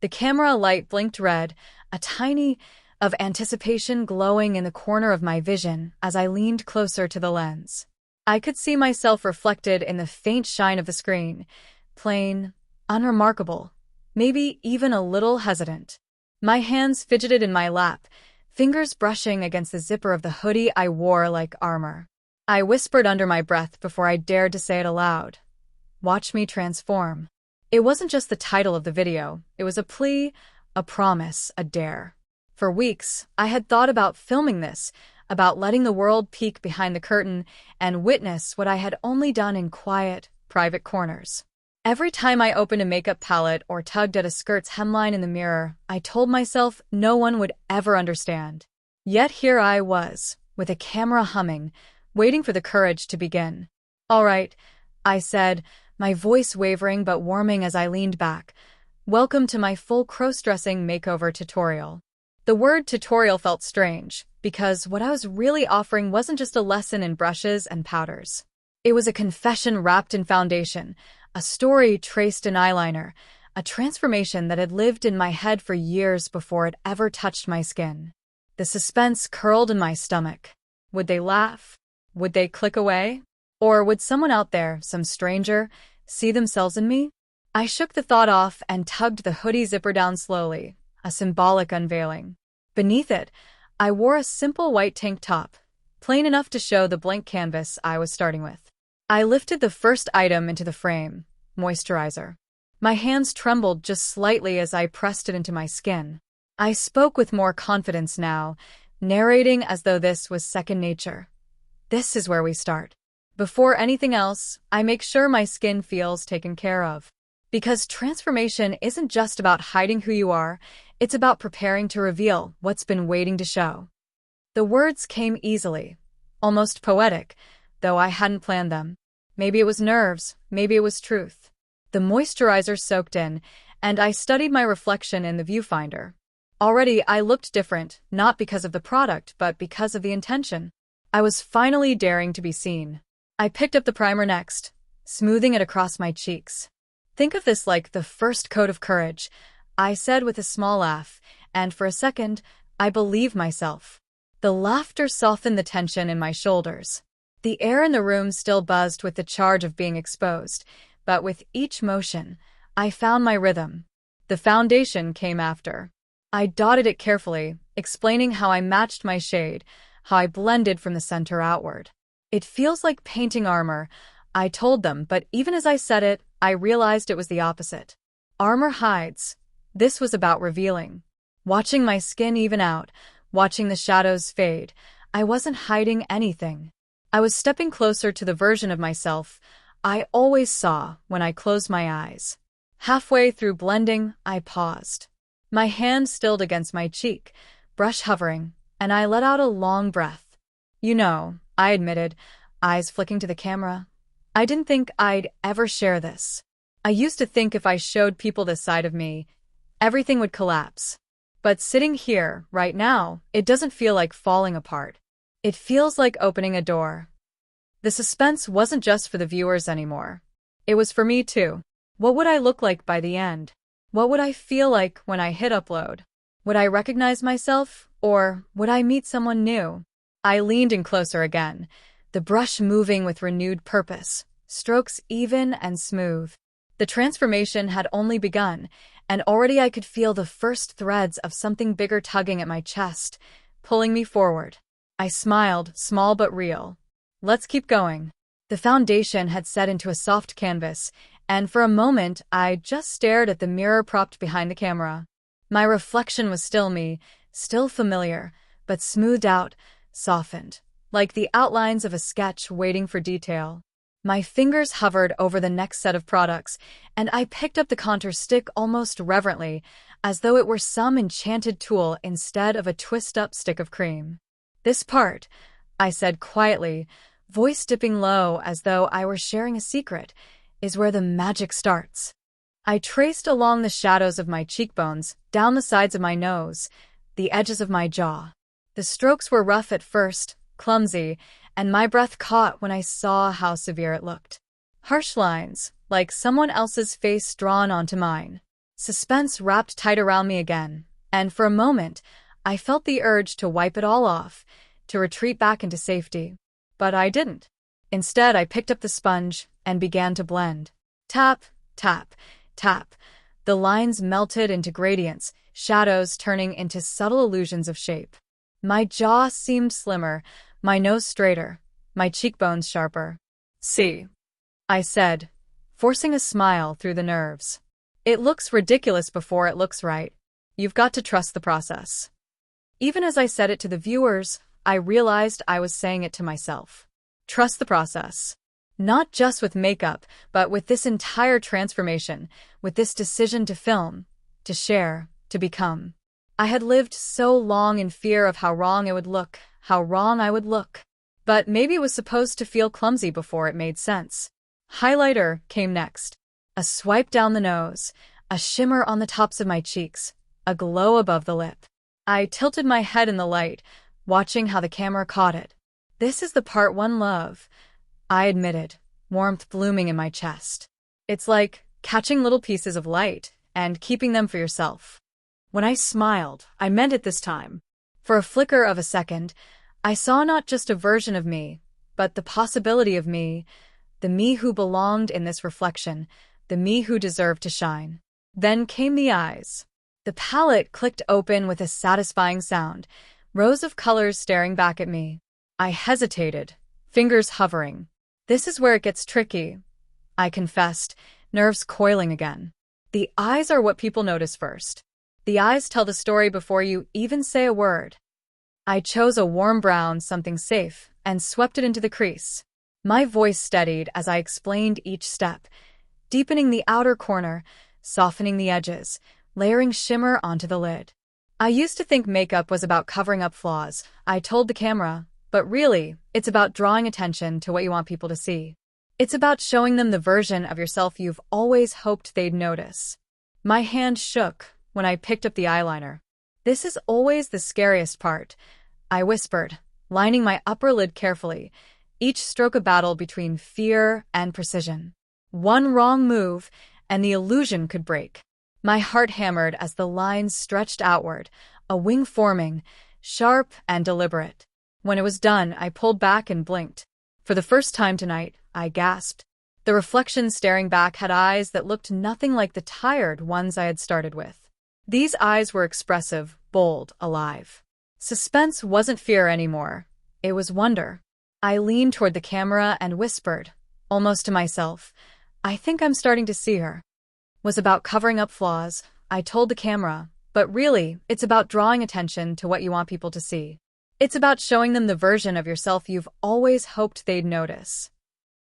The camera light blinked red, a tiny of anticipation glowing in the corner of my vision as I leaned closer to the lens. I could see myself reflected in the faint shine of the screen, plain, unremarkable, maybe even a little hesitant. My hands fidgeted in my lap, fingers brushing against the zipper of the hoodie I wore like armor. I whispered under my breath before I dared to say it aloud. Watch me transform. It wasn't just the title of the video, it was a plea, a promise, a dare. For weeks, I had thought about filming this, about letting the world peek behind the curtain and witness what I had only done in quiet, private corners. Every time I opened a makeup palette or tugged at a skirt's hemline in the mirror, I told myself no one would ever understand. Yet here I was, with a camera humming, waiting for the courage to begin. "All right," I said, my voice wavering but warming as I leaned back. "Welcome to my full cross-dressing makeover tutorial." The word tutorial felt strange, because what I was really offering wasn't just a lesson in brushes and powders. It was a confession wrapped in foundation, a story traced in eyeliner, a transformation that had lived in my head for years before it ever touched my skin. The suspense curled in my stomach. Would they laugh? Would they click away? Or would someone out there, some stranger, see themselves in me? I shook the thought off and tugged the hoodie zipper down slowly, a symbolic unveiling. Beneath it, I wore a simple white tank top, plain enough to show the blank canvas I was starting with. I lifted the first item into the frame, moisturizer. My hands trembled just slightly as I pressed it into my skin. I spoke with more confidence now, narrating as though this was second nature. This is where we start. Before anything else, I make sure my skin feels taken care of. Because transformation isn't just about hiding who you are, it's about preparing to reveal what's been waiting to show. The words came easily, almost poetic, though I hadn't planned them. Maybe it was nerves, maybe it was truth. The moisturizer soaked in, and I studied my reflection in the viewfinder. Already I looked different, not because of the product, but because of the intention. I was finally daring to be seen. I picked up the primer next, smoothing it across my cheeks. "Think of this like the first coat of courage," I said with a small laugh, and for a second, I believed myself. The laughter softened the tension in my shoulders. The air in the room still buzzed with the charge of being exposed, but with each motion, I found my rhythm. The foundation came after. I dotted it carefully, explaining how I matched my shade, how I blended from the center outward. "It feels like painting armor," I told them, but even as I said it, I realized it was the opposite. Armor hides. This was about revealing. Watching my skin even out, watching the shadows fade, I wasn't hiding anything. I was stepping closer to the version of myself I always saw when I closed my eyes. Halfway through blending, I paused. My hand stilled against my cheek, brush hovering, and I let out a long breath. "You know," I admitted, eyes flicking to the camera, "I didn't think I'd ever share this. I used to think if I showed people this side of me, everything would collapse. But sitting here, right now, it doesn't feel like falling apart. It feels like opening a door." The suspense wasn't just for the viewers anymore. It was for me too. What would I look like by the end? What would I feel like when I hit upload? Would I recognize myself, or would I meet someone new? I leaned in closer again, the brush moving with renewed purpose, strokes even and smooth. The transformation had only begun, and already I could feel the first threads of something bigger tugging at my chest, pulling me forward. I smiled, small but real. "Let's keep going." The foundation had set into a soft canvas, and for a moment I just stared at the mirror propped behind the camera. My reflection was still me, still familiar, but smoothed out, softened, like the outlines of a sketch waiting for detail. My fingers hovered over the next set of products, and I picked up the contour stick almost reverently, as though it were some enchanted tool instead of a twist-up stick of cream. "This part," I said quietly, voice dipping low as though I were sharing a secret, "is where the magic starts." I traced along the shadows of my cheekbones, down the sides of my nose, the edges of my jaw. The strokes were rough at first, clumsy, and my breath caught when I saw how severe it looked. Harsh lines, like someone else's face drawn onto mine. Suspense wrapped tight around me again, and for a moment, I felt the urge to wipe it all off, to retreat back into safety. But I didn't. Instead, I picked up the sponge and began to blend. Tap, tap, tap. The lines melted into gradients, shadows turning into subtle illusions of shape. My jaw seemed slimmer, my nose straighter, my cheekbones sharper. See, I said, forcing a smile through the nerves. It looks ridiculous before it looks right. You've got to trust the process. Even as I said it to the viewers, I realized I was saying it to myself. Trust the process. Not just with makeup, but with this entire transformation, with this decision to film, to share, to become. I had lived so long in fear of how wrong it would look, how wrong I would look. But maybe it was supposed to feel clumsy before it made sense. Highlighter came next. A swipe down the nose, a shimmer on the tops of my cheeks, a glow above the lip. I tilted my head in the light, watching how the camera caught it. This is the part one love, I admitted, warmth blooming in my chest. It's like catching little pieces of light and keeping them for yourself. When I smiled, I meant it this time. For a flicker of a second, I saw not just a version of me, but the possibility of me, the me who belonged in this reflection, the me who deserved to shine. Then came the eyes. The palette clicked open with a satisfying sound, rows of colors staring back at me. I hesitated, fingers hovering. This is where it gets tricky, I confessed, nerves coiling again. The eyes are what people notice first. The eyes tell the story before you even say a word. I chose a warm brown, something safe, and swept it into the crease. My voice steadied as I explained each step, deepening the outer corner, softening the edges, layering shimmer onto the lid. I used to think makeup was about covering up flaws, I told the camera, but really, it's about drawing attention to what you want people to see. It's about showing them the version of yourself you've always hoped they'd notice. My hand shook when I picked up the eyeliner. This is always the scariest part, I whispered, lining my upper lid carefully, each stroke a battle between fear and precision. One wrong move, and the illusion could break. My heart hammered as the lines stretched outward, a wing forming, sharp and deliberate. When it was done, I pulled back and blinked. For the first time tonight, I gasped. The reflection staring back had eyes that looked nothing like the tired ones I had started with. These eyes were expressive, bold, alive. Suspense wasn't fear anymore. It was wonder. I leaned toward the camera and whispered, almost to myself, I think I'm starting to see her. Was about covering up flaws, I told the camera, but really, it's about drawing attention to what you want people to see. It's about showing them the version of yourself you've always hoped they'd notice.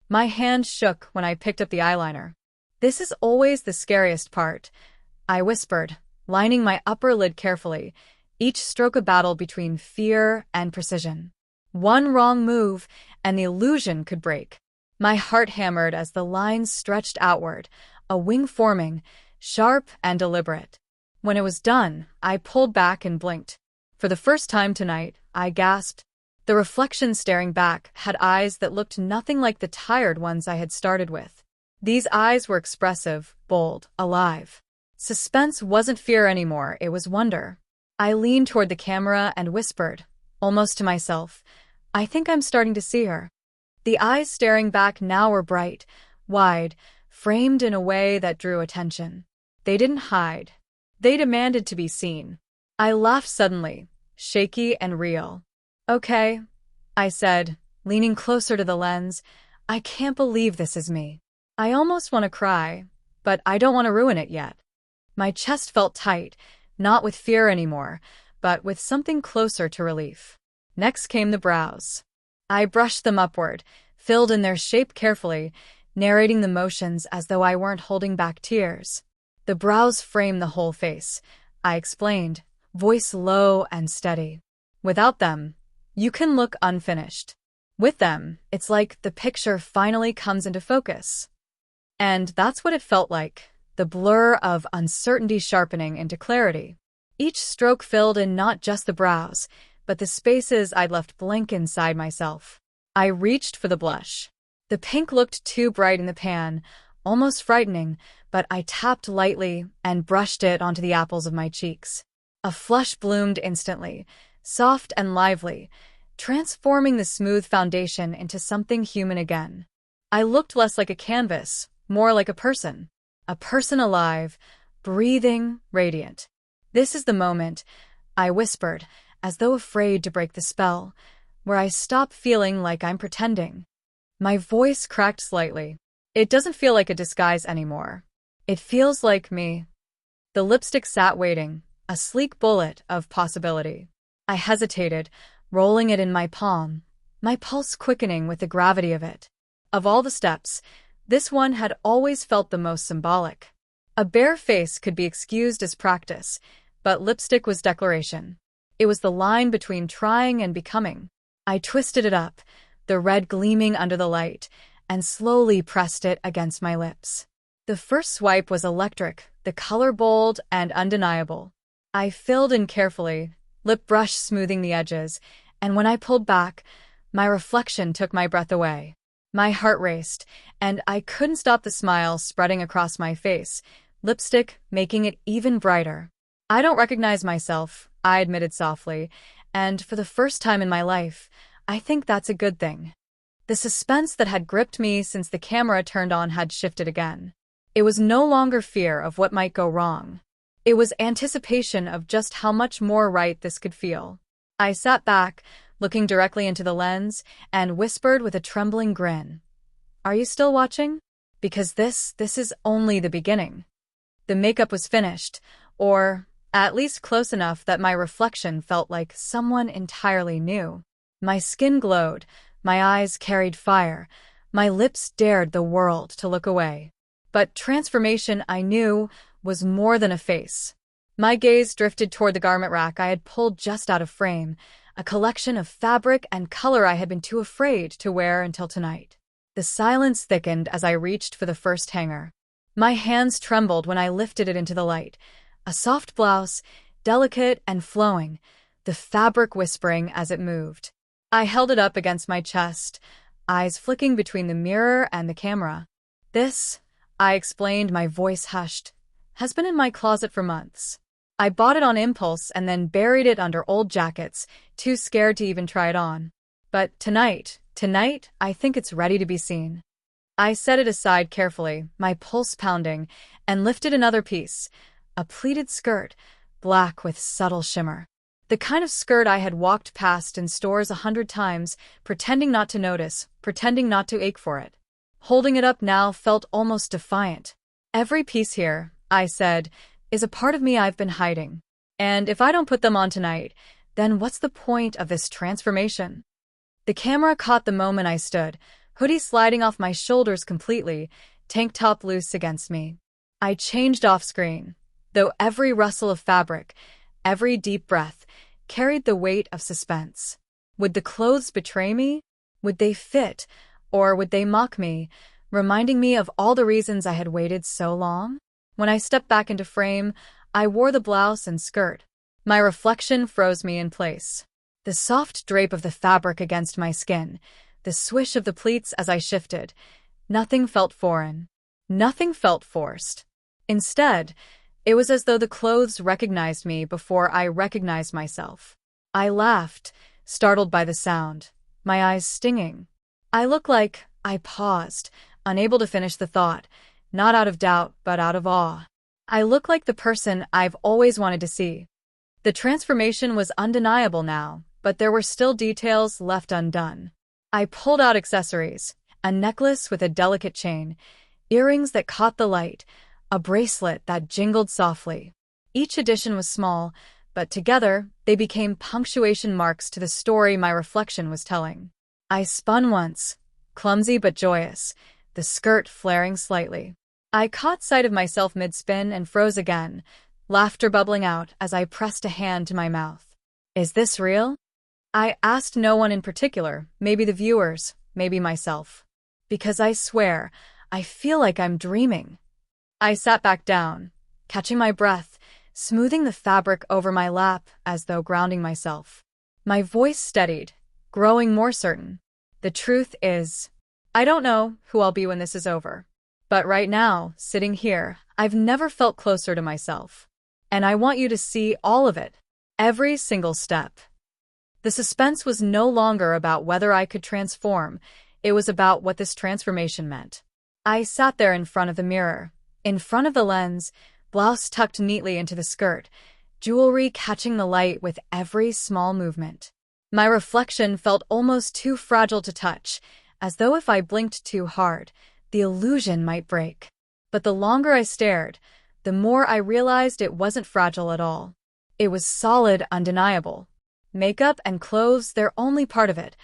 My hand shook when I picked up the eyeliner. This is always the scariest part, I whispered, lining my upper lid carefully, each stroke a battle between fear and precision. One wrong move, and the illusion could break. My heart hammered as the lines stretched outward, a wing forming, sharp and deliberate. When it was done, I pulled back and blinked. For the first time tonight, I gasped. The reflection staring back had eyes that looked nothing like the tired ones I had started with. These eyes were expressive, bold, alive. Suspense wasn't fear anymore, it was wonder. I leaned toward the camera and whispered, almost to myself, I think I'm starting to see her. The eyes staring back now were bright, wide, framed in a way that drew attention. They didn't hide. They demanded to be seen. I laughed suddenly, shaky and real. Okay, I said, leaning closer to the lens. I can't believe this is me. I almost want to cry, but I don't want to ruin it yet. My chest felt tight, not with fear anymore, but with something closer to relief. Next came the brows. I brushed them upward, filled in their shape carefully, narrating the motions as though I weren't holding back tears. The brows frame the whole face, I explained, voice low and steady. Without them, you can look unfinished. With them, it's like the picture finally comes into focus. And that's what it felt like, the blur of uncertainty sharpening into clarity. Each stroke filled in not just the brows, but the spaces I'd left blank inside myself. I reached for the blush. The pink looked too bright in the pan, almost frightening, but I tapped lightly and brushed it onto the apples of my cheeks. A flush bloomed instantly, soft and lively, transforming the smooth foundation into something human again. I looked less like a canvas, more like a person alive, breathing, radiant. "This is the moment," I whispered, as though afraid to break the spell, "where I stop feeling like I'm pretending." My voice cracked slightly. "It doesn't feel like a disguise anymore. It feels like me." The lipstick sat waiting, a sleek bullet of possibility. I hesitated, rolling it in my palm, my pulse quickening with the gravity of it. Of all the steps, this one had always felt the most symbolic. A bare face could be excused as practice, but lipstick was declaration. It was the line between trying and becoming. I twisted it up, the red gleaming under the light, and slowly pressed it against my lips. The first swipe was electric, the color bold and undeniable. I filled in carefully, lip brush smoothing the edges, and when I pulled back, my reflection took my breath away. My heart raced, and I couldn't stop the smile spreading across my face, lipstick making it even brighter. "I don't recognize myself," I admitted softly, "and for the first time in my life, I think that's a good thing." The suspense that had gripped me since the camera turned on had shifted again. It was no longer fear of what might go wrong. It was anticipation of just how much more right this could feel. I sat back, looking directly into the lens, and whispered with a trembling grin, "Are you still watching? Because this is only the beginning." The makeup was finished, or at least close enough that my reflection felt like someone entirely new. My skin glowed, my eyes carried fire, my lips dared the world to look away. But transformation, I knew, was more than a face. My gaze drifted toward the garment rack I had pulled just out of frame, a collection of fabric and color I had been too afraid to wear until tonight. The silence thickened as I reached for the first hanger. My hands trembled when I lifted it into the light. A soft blouse, delicate and flowing, the fabric whispering as it moved. I held it up against my chest, eyes flicking between the mirror and the camera. "This," I explained, my voice hushed, "has been in my closet for months. I bought it on impulse and then buried it under old jackets, too scared to even try it on. But tonight, I think it's ready to be seen." I set it aside carefully, my pulse pounding, and lifted another piece, a pleated skirt, black with subtle shimmer. The kind of skirt I had walked past in stores 100 times, pretending not to notice, pretending not to ache for it. Holding it up now felt almost defiant. "Every piece here," I said, "is a part of me I've been hiding. And if I don't put them on tonight, then what's the point of this transformation?" The camera caught the moment I stood, hoodie sliding off my shoulders completely, tank top loose against me. I changed off screen, though every rustle of fabric, every deep breath, carried the weight of suspense. Would the clothes betray me? Would they fit? Or would they mock me, reminding me of all the reasons I had waited so long? When I stepped back into frame, I wore the blouse and skirt. My reflection froze me in place. The soft drape of the fabric against my skin, the swish of the pleats as I shifted. Nothing felt foreign. Nothing felt forced. Instead, it was as though the clothes recognized me before I recognized myself. I laughed, startled by the sound, my eyes stinging. I paused, unable to finish the thought, not out of doubt, but out of awe. I look like the person I've always wanted to see. The transformation was undeniable now, but there were still details left undone. I pulled out accessories, a necklace with a delicate chain, earrings that caught the light, a bracelet that jingled softly. Each addition was small, but together they became punctuation marks to the story my reflection was telling. I spun once, clumsy but joyous, the skirt flaring slightly. I caught sight of myself mid-spin and froze again, laughter bubbling out as I pressed a hand to my mouth. "Is this real?" I asked no one in particular, maybe the viewers, maybe myself. Because I swear, I feel like I'm dreaming. I sat back down, catching my breath, smoothing the fabric over my lap as though grounding myself. My voice steadied, growing more certain. "The truth is, I don't know who I'll be when this is over. But right now, sitting here, I've never felt closer to myself. And I want you to see all of it. Every single step. The suspense was no longer about whether I could transform. It was about what this transformation meant. I sat there in front of the mirror, in front of the lens, blouse tucked neatly into the skirt, jewelry catching the light with every small movement. My reflection felt almost too fragile to touch, as though if I blinked too hard, the illusion might break. But the longer I stared, the more I realized it wasn't fragile at all. It was solid, undeniable. Makeup and clothes, they're only part of it,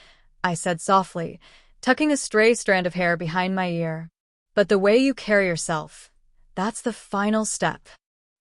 I said softly, tucking a stray strand of hair behind my ear. But the way you carry yourself, that's the final step.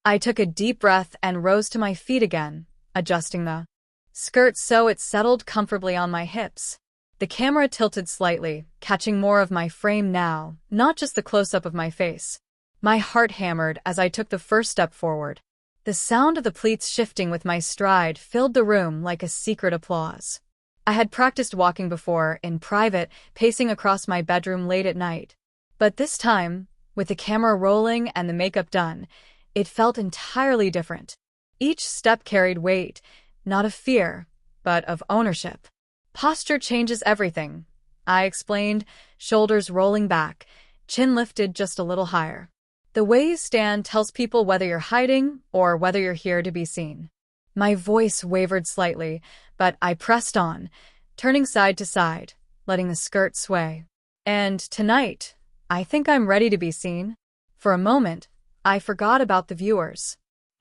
I took a deep breath and rose to my feet again, adjusting the skirt so it settled comfortably on my hips. The camera tilted slightly, catching more of my frame now, not just the close-up of my face. My heart hammered as I took the first step forward. The sound of the pleats shifting with my stride filled the room like a secret applause. I had practiced walking before, in private, pacing across my bedroom late at night. But this time, with the camera rolling and the makeup done, it felt entirely different. Each step carried weight, not of fear, but of ownership. Posture changes everything, I explained, shoulders rolling back, chin lifted just a little higher. The way you stand tells people whether you're hiding or whether you're here to be seen. My voice wavered slightly, but I pressed on, turning side to side, letting the skirt sway. And tonight, I think I'm ready to be seen. For a moment, I forgot about the viewers.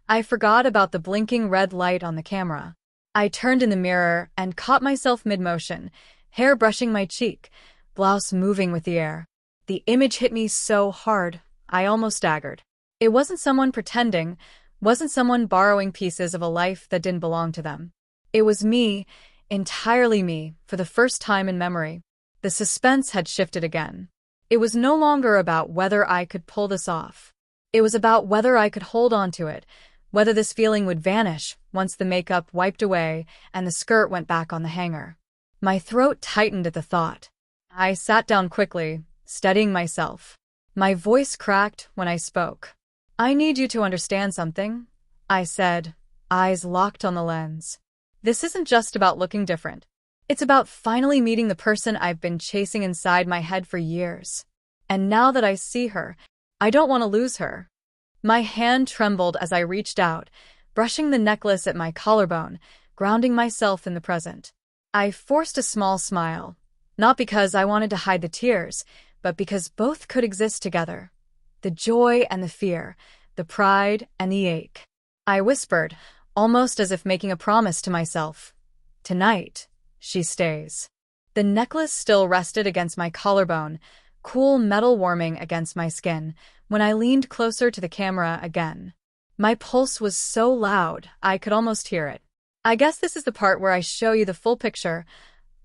I forgot about the blinking red light on the camera. I turned in the mirror and caught myself mid-motion, hair brushing my cheek, blouse moving with the air. The image hit me so hard, I almost staggered. It wasn't someone pretending, wasn't someone borrowing pieces of a life that didn't belong to them. It was me, entirely me, for the first time in memory. The suspense had shifted again. It was no longer about whether I could pull this off. It was about whether I could hold on to it, whether this feeling would vanish once the makeup wiped away and the skirt went back on the hanger. My throat tightened at the thought. I sat down quickly, steadying myself. My voice cracked when I spoke. I need you to understand something, I said, eyes locked on the lens. This isn't just about looking different. It's about finally meeting the person I've been chasing inside my head for years. And now that I see her, I don't want to lose her. My hand trembled as I reached out, brushing the necklace at my collarbone, grounding myself in the present. I forced a small smile, not because I wanted to hide the tears, but because both could exist together. The joy and the fear, the pride and the ache. I whispered, almost as if making a promise to myself. Tonight, she stays. The necklace still rested against my collarbone, cool metal warming against my skin, when I leaned closer to the camera again. My pulse was so loud, I could almost hear it. I guess this is the part where I show you the full picture,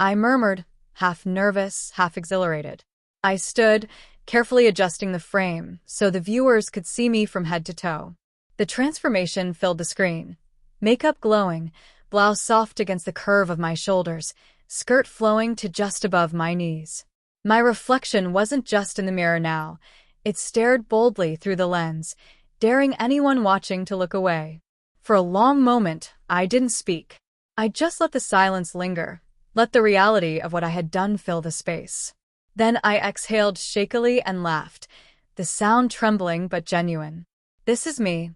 I murmured, half nervous, half exhilarated. I stood, carefully adjusting the frame so the viewers could see me from head to toe. The transformation filled the screen. Makeup glowing, blouse soft against the curve of my shoulders, skirt flowing to just above my knees. My reflection wasn't just in the mirror now. It stared boldly through the lens, daring anyone watching to look away. For a long moment, I didn't speak. I just let the silence linger, let the reality of what I had done fill the space. Then I exhaled shakily and laughed, the sound trembling but genuine. This is me,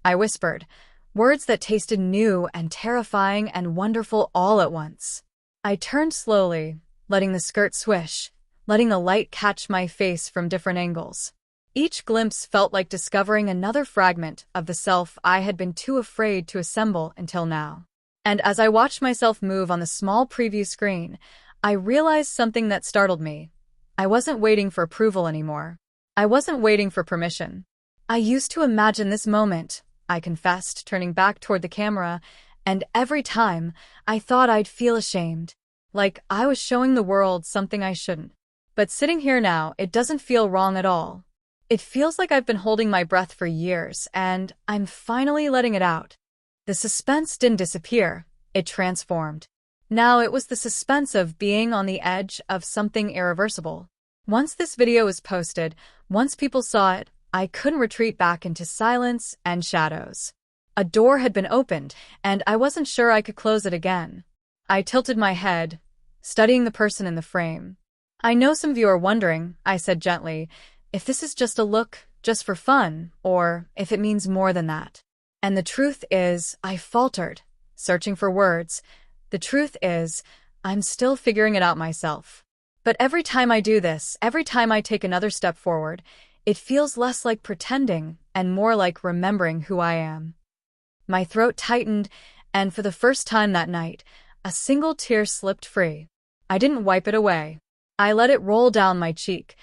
I whispered, words that tasted new and terrifying and wonderful all at once. I turned slowly, letting the skirt swish, letting the light catch my face from different angles. Each glimpse felt like discovering another fragment of the self I had been too afraid to assemble until now. And as I watched myself move on the small preview screen, I realized something that startled me. I wasn't waiting for approval anymore. I wasn't waiting for permission. I used to imagine this moment, I confessed, turning back toward the camera, and every time, I thought I'd feel ashamed. Like I was showing the world something I shouldn't. But sitting here now, it doesn't feel wrong at all. It feels like I've been holding my breath for years, and I'm finally letting it out. The suspense didn't disappear, it transformed. Now it was the suspense of being on the edge of something irreversible. Once this video is posted, Once people saw it, I couldn't retreat back into silence and shadows. A door had been opened, and I wasn't sure I could close it again. I tilted my head, studying the person in the frame. "I know some of you are wondering," I said gently, "if this is just a look, just for fun, or if it means more than that." And the truth is, I faltered, searching for words. The truth is, I'm still figuring it out myself. But every time I do this, every time I take another step forward, it feels less like pretending and more like remembering who I am. My throat tightened, and for the first time that night, a single tear slipped free. I didn't wipe it away. I let it roll down my cheek,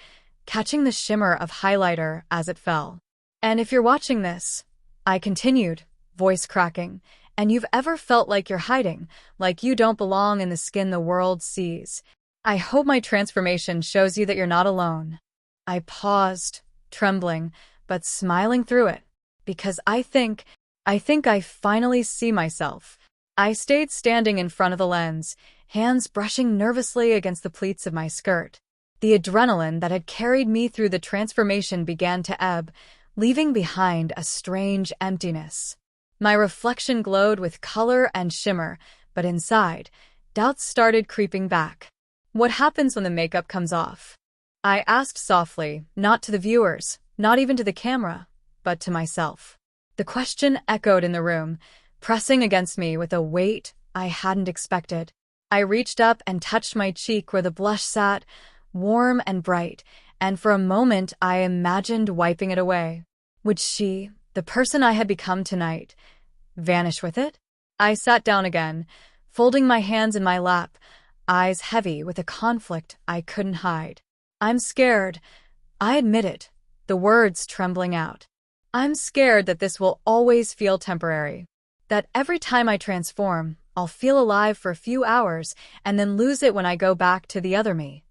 catching the shimmer of highlighter as it fell. "And if you're watching this," I continued, voice cracking, "and you've ever felt like you're hiding, like you don't belong in the skin the world sees, I hope my transformation shows you that you're not alone." I paused, trembling, but smiling through it, because I think I finally see myself. I stayed standing in front of the lens, hands brushing nervously against the pleats of my skirt. The adrenaline that had carried me through the transformation began to ebb, leaving behind a strange emptiness. My reflection glowed with color and shimmer, but inside, doubts started creeping back. "What happens when the makeup comes off?" I asked softly, not to the viewers, not even to the camera, but to myself. The question echoed in the room, pressing against me with a weight I hadn't expected. I reached up and touched my cheek where the blush sat, warm and bright, and for a moment I imagined wiping it away. Would she, the person I had become tonight, vanish with it? I sat down again, folding my hands in my lap, eyes heavy with a conflict I couldn't hide. "I'm scared," I admitted, the words trembling out. "I'm scared that this will always feel temporary. That every time I transform, I'll feel alive for a few hours and then lose it when I go back to the other me."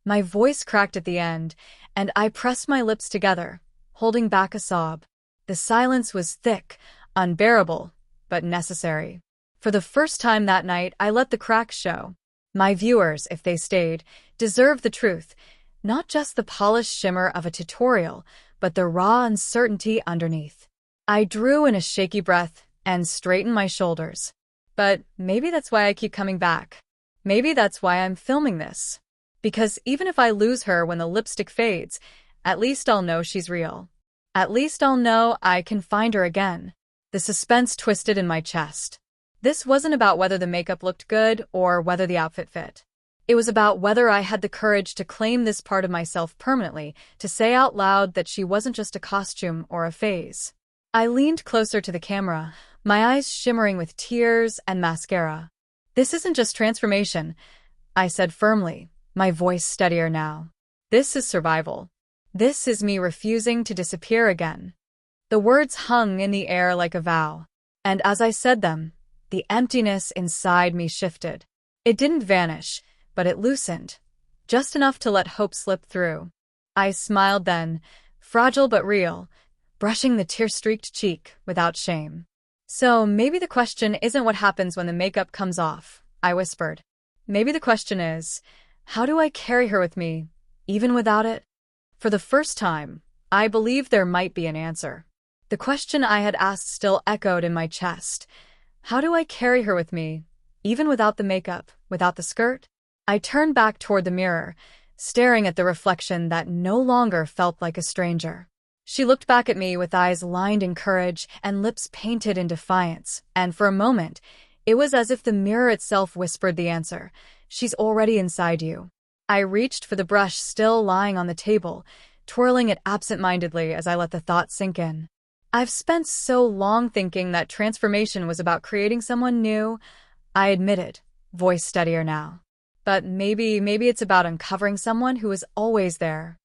My voice cracked at the end, and I pressed my lips together, holding back a sob. The silence was thick, unbearable, but necessary. For the first time that night, I let the cracks show. My viewers, if they stayed, deserved the truth, not just the polished shimmer of a tutorial, but the raw uncertainty underneath. I drew in a shaky breath and straightened my shoulders. But maybe that's why I keep coming back. Maybe that's why I'm filming this. Because even if I lose her when the lipstick fades, at least I'll know she's real. At least I'll know I can find her again. The suspense twisted in my chest. This wasn't about whether the makeup looked good or whether the outfit fit. It was about whether I had the courage to claim this part of myself permanently, to say out loud that she wasn't just a costume or a phase. I leaned closer to the camera, my eyes shimmering with tears and mascara. "This isn't just transformation," I said firmly, my voice steadier now. "This is survival. This is me refusing to disappear again." The words hung in the air like a vow, and as I said them, the emptiness inside me shifted. It didn't vanish, but it loosened, just enough to let hope slip through. I smiled then, fragile but real, brushing the tear-streaked cheek without shame. "So maybe the question isn't what happens when the makeup comes off," I whispered. "Maybe the question is, how do I carry her with me, even without it?" For the first time, I believed there might be an answer. The question I had asked still echoed in my chest. How do I carry her with me, even without the makeup, without the skirt? I turned back toward the mirror, staring at the reflection that no longer felt like a stranger. She looked back at me with eyes lined in courage and lips painted in defiance, and for a moment, it was as if the mirror itself whispered the answer. "She's already inside you." I reached for the brush still lying on the table, twirling it absent-mindedly as I let the thought sink in. I've spent so long thinking that transformation was about creating someone new, I admitted, voice steadier now. But maybe it's about uncovering someone who was always there.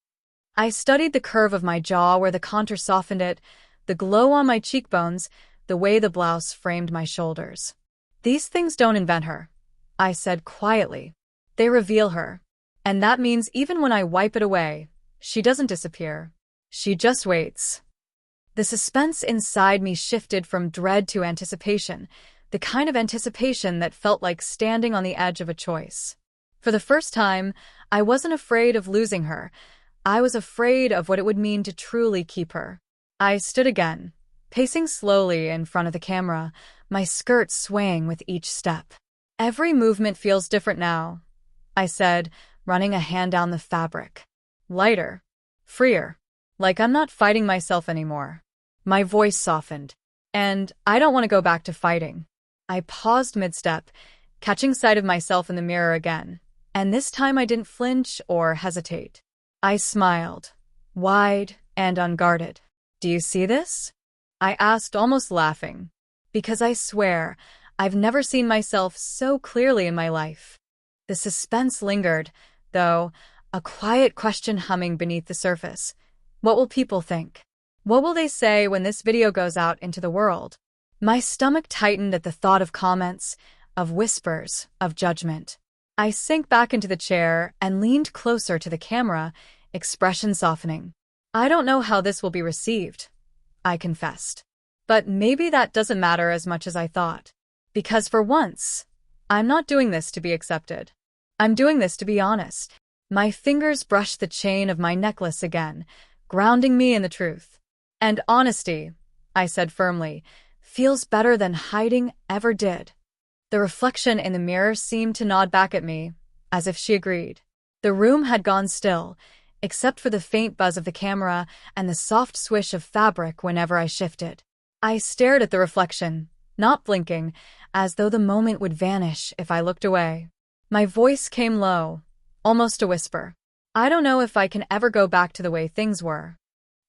I studied the curve of my jaw where the contour softened it, the glow on my cheekbones, the way the blouse framed my shoulders. "These things don't invent her," I said quietly. "They reveal her. And that means even when I wipe it away, she doesn't disappear. She just waits." The suspense inside me shifted from dread to anticipation, the kind of anticipation that felt like standing on the edge of a choice. For the first time, I wasn't afraid of losing her. I was afraid of what it would mean to truly keep her. I stood again, pacing slowly in front of the camera, my skirt swaying with each step. Every movement feels different now, I said, running a hand down the fabric. Lighter, freer, like I'm not fighting myself anymore. My voice softened. And I don't want to go back to fighting. I paused mid-step, catching sight of myself in the mirror again. And this time I didn't flinch or hesitate. I smiled, wide and unguarded. Do you see this? I asked, almost laughing. Because I swear, I've never seen myself so clearly in my life. The suspense lingered, though, a quiet question humming beneath the surface. What will people think? What will they say when this video goes out into the world? My stomach tightened at the thought of comments, of whispers, of judgment. I sank back into the chair and leaned closer to the camera, expression softening. I don't know how this will be received, I confessed. But maybe that doesn't matter as much as I thought. Because for once, I'm not doing this to be accepted. I'm doing this to be honest. My fingers brushed the chain of my necklace again, grounding me in the truth. And honesty, I said firmly, feels better than hiding ever did. The reflection in the mirror seemed to nod back at me, as if she agreed. The room had gone still, except for the faint buzz of the camera and the soft swish of fabric whenever I shifted. I stared at the reflection, not blinking, as though the moment would vanish if I looked away. My voice came low, almost a whisper. I don't know if I can ever go back to the way things were.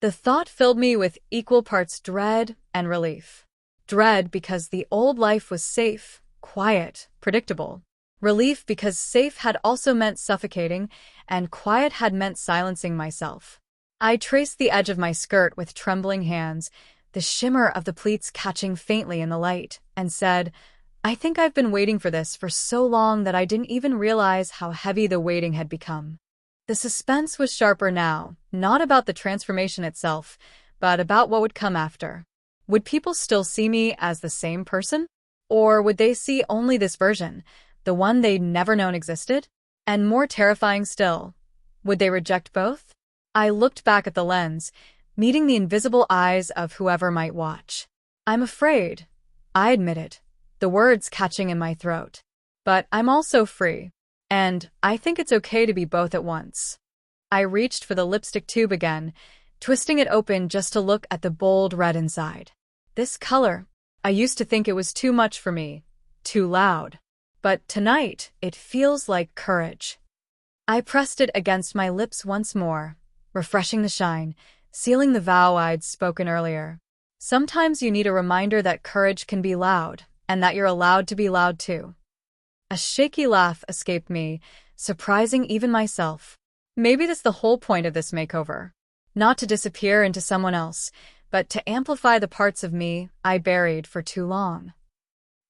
The thought filled me with equal parts dread and relief. Dread because the old life was safe, quiet, predictable. Relief because safe had also meant suffocating, and quiet had meant silencing myself. I traced the edge of my skirt with trembling hands, the shimmer of the pleats catching faintly in the light, and said, I think I've been waiting for this for so long that I didn't even realize how heavy the waiting had become. The suspense was sharper now, not about the transformation itself, but about what would come after. Would people still see me as the same person? Or would they see only this version, the one they'd never known existed? And more terrifying still, would they reject both? I looked back at the lens, meeting the invisible eyes of whoever might watch. I'm afraid, I admitted, the words catching in my throat. But I'm also free. And I think it's okay to be both at once. I reached for the lipstick tube again, twisting it open just to look at the bold red inside. This color, I used to think it was too much for me, too loud. But tonight, it feels like courage. I pressed it against my lips once more, refreshing the shine, sealing the vow I'd spoken earlier. Sometimes you need a reminder that courage can be loud, and that you're allowed to be loud too. A shaky laugh escaped me, surprising even myself. Maybe that's the whole point of this makeover. Not to disappear into someone else, but to amplify the parts of me I buried for too long.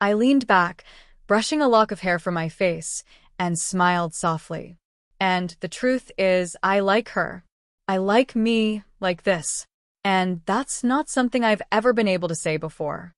I leaned back, brushing a lock of hair from my face, and smiled softly. And the truth is, I like her. I like me like this. And that's not something I've ever been able to say before.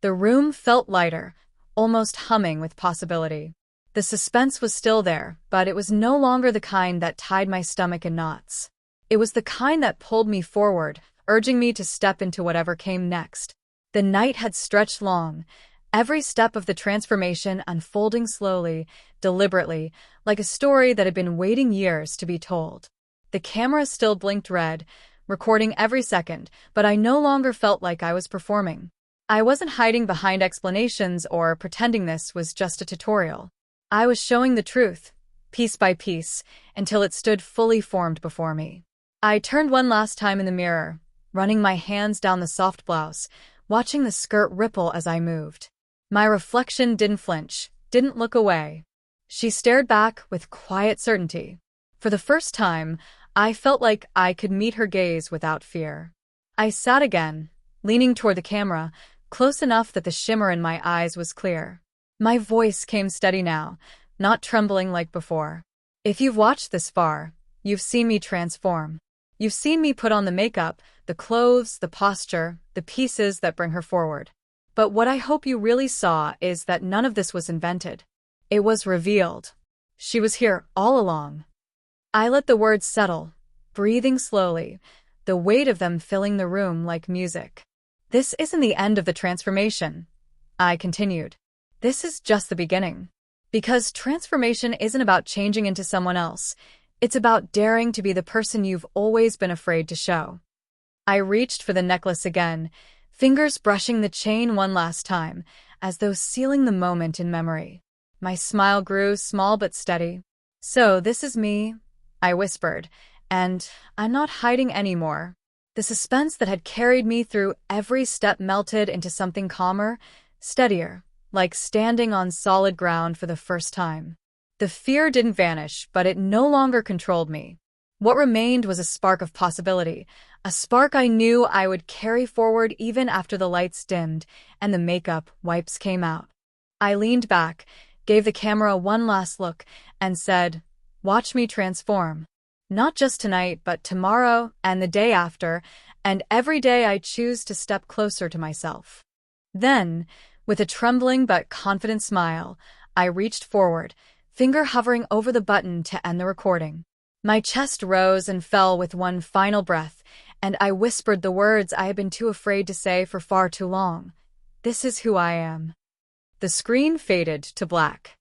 The room felt lighter, almost humming with possibility. The suspense was still there, but it was no longer the kind that tied my stomach in knots. It was the kind that pulled me forward, urging me to step into whatever came next. The night had stretched long, every step of the transformation unfolding slowly, deliberately, like a story that had been waiting years to be told. The camera still blinked red, recording every second, but I no longer felt like I was performing. I wasn't hiding behind explanations or pretending this was just a tutorial. I was showing the truth, piece by piece, until it stood fully formed before me. I turned one last time in the mirror, running my hands down the soft blouse, watching the skirt ripple as I moved. My reflection didn't flinch, didn't look away. She stared back with quiet certainty. For the first time, I felt like I could meet her gaze without fear. I sat again, leaning toward the camera, close enough that the shimmer in my eyes was clear. My voice came steady now, not trembling like before. If you've watched this far, you've seen me transform. You've seen me put on the makeup, the clothes, the posture, the pieces that bring her forward. But what I hope you really saw is that none of this was invented. It was revealed. She was here all along. I let the words settle, breathing slowly, the weight of them filling the room like music. This isn't the end of the transformation, I continued. This is just the beginning. Because transformation isn't about changing into someone else. It's about daring to be the person you've always been afraid to show. I reached for the necklace again, fingers brushing the chain one last time, as though sealing the moment in memory. My smile grew small but steady. So this is me, I whispered, and I'm not hiding anymore. The suspense that had carried me through every step melted into something calmer, steadier, like standing on solid ground for the first time. The fear didn't vanish, but it no longer controlled me. What remained was a spark of possibility, a spark I knew I would carry forward even after the lights dimmed and the makeup wipes came out. I leaned back, gave the camera one last look, and said, "Watch me transform. Not just tonight, but tomorrow and the day after, and every day I choose to step closer to myself." Then, with a trembling but confident smile, I reached forward, finger hovering over the button to end the recording. My chest rose and fell with one final breath, and I whispered the words I had been too afraid to say for far too long. "This is who I am." The screen faded to black.